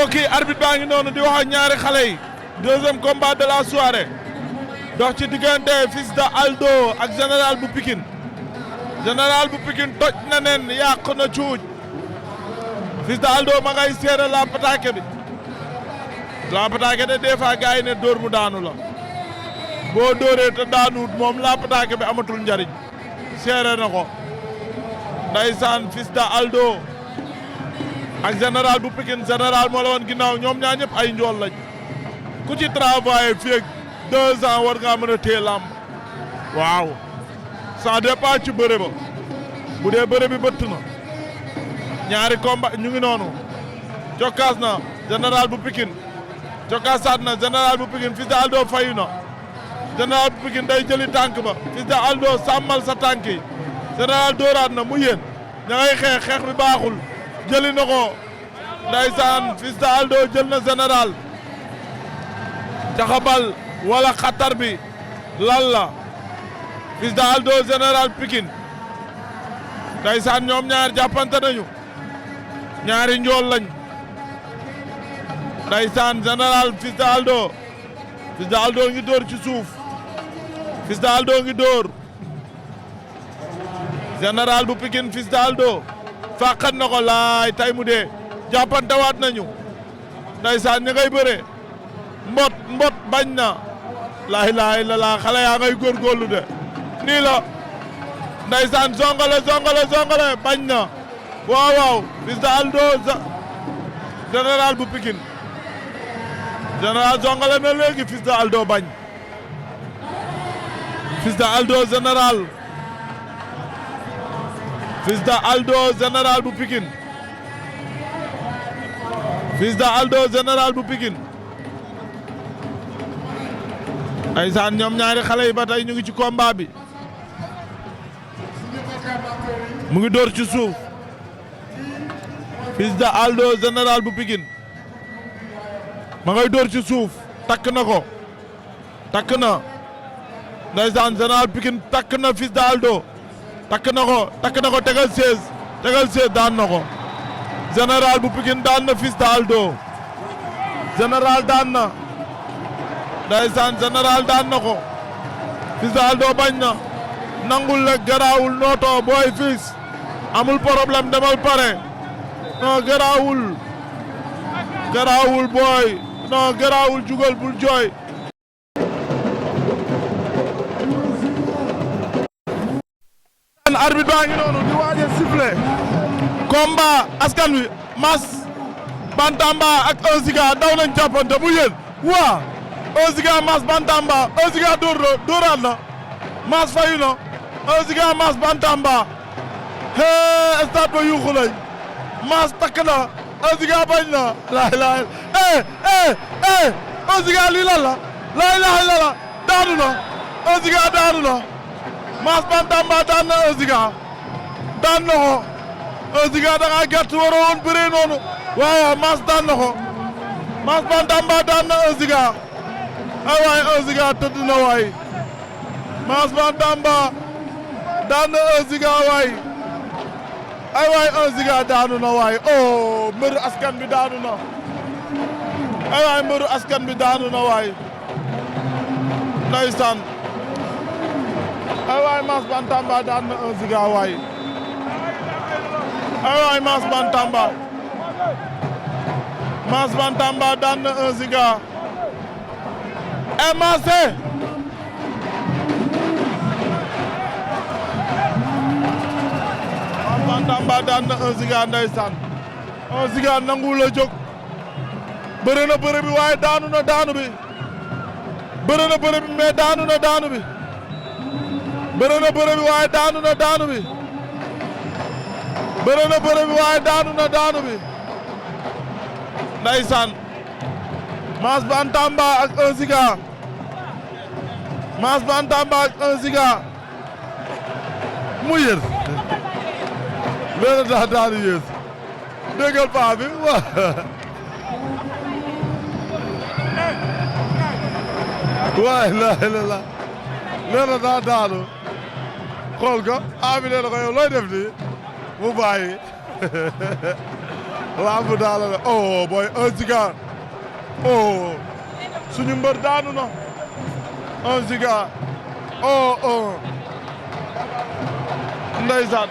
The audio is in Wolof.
mbokk yi arbitre baa ngi noonu di wax ak ñaari xale yi deuxième combat de la soirée dox ci diggante Fils de Aldo ak général bu Pikine général bu Pikine toj na nen yàq na cuuj Fils de Aldo ma ngay seere la pataake bi la pataake de des fois gars yi ne dóor mu daanu la boo dóoree te daanuut moom la pataake bi amatul njariñ seere na ko ndeysaan Fils de Aldo ak général bu Pikine général moo la woon ginnaaw ñoom ñaar ñëpp ay njool lañ ku ci travaillé fii ak 2 ans war ngaa mën a téye làmb waaw ça dépend ci bëre ba bu dee bëre bi bëtt na ñaari combat ñu ngi noonu cokkaas na général bu Pikine cokkaasaat na général bu Pikine Fils de Aldo fayu na général bu Pikine day jëli tànk ba Fils de Aldo sàmmal sa tànk yi général dóoraat na mu yéen ña ngay xeex bi baaxul jëli na ko ndaysaan Fils de Aldo jël na général caxabal wala xatar bi lan la Fils de Aldo général Pikine ndaysaan ñoom ñaar jàppante nañu ñaari njool lañ ndaysaan général Fils de Aldo ngi dóor ci suuf Fils de Aldo ngi dóor général bu Pikine Fils de Aldo fàqat na ko laay tay mu dee jàppante waat nañu ndaysaan ña ngay bëre mbot bañ na laa ilaaha illallaah xale yaa ngay góorgóorlu de nii la ndaysaan zongale bañ na waaw Fils de Aldo général bu Pikine général zongale na léegi Fils de Aldo bañ Fils de Aldo général Fils de Aldo général bu Pikine Fils de Aldo général bu Pikine ndeysaan ñoom ñaari xale yi ba tey ñu ngi ci combat bi mu ngi dóor ci suuf Fils de Aldo général bu Pikine ma ngay dóor ci suuf takk na ko takk na ndeysaan général Pikine takk na Fils de Aldo takk na ko tegal 16 daan na ko général bu Pikine daan na Fils de Aldo général daan na ndeysaan général daan na ko Fils de Aldo bañ na nangul le garaawul nooto booy Fils amul problème demal pare non garaawul booy non garaawul jugal bul jooy arbitre baa ngi noonu di waaj a siffler combat askan wi Mass Bantamba ak 1 Giga daw nañ jàppante mu yéen waa 1 Giga Mass Bantamba 1 Giga dóoraat na Mass fayu na 1 Giga Mass Bantamba hee stade ba yuuxu lañ Mass takk na 1 Giga bañ na laay 1 Giga lii lan la laay daanu na 1 Giga daanu na Mass Bantamba daan na 1 Giga daan na ko 1 Giga da ngaa gàtt waroo woon bëree noonu waaw Mass daan na ko Mass Bantamba daan na 1 Giga ay waay 1 Giga tëdd na waay Mass Bantamba daan na 1 Giga waay ay waay 1 Giga daanu na waay oh mbëru askan bi daanu na ay waay mbëru askan bi daanu na waay ndeysaan ay waay Mass Bantamba daan na 1 Giga waay ay waay Mass Bantamba daan na 1 Giga Mass Bantamba daan na 1 Giga ndeysaan 1 Giga nangu la jóg bëre na bëre bi waaye daanu na daanu bi bëre na bëre bi mais daanu na daanu bi bëre na bëre bi waaye daanu na daanu bi bëre na bëre bi waaye daanu na daanu bi ndeysaan Mass Bantamba ak 1 Giga Mass Bantamba ak 1 Giga mu yër leena daa daanu yées déggal paa bi waay la leena daa daanu xool ko abi nee na ko yow looy def nii mu bàyyi lamb daal la oh boy 1 Giga oh suñu mbër daanu na 1 Giga oh ndeysaan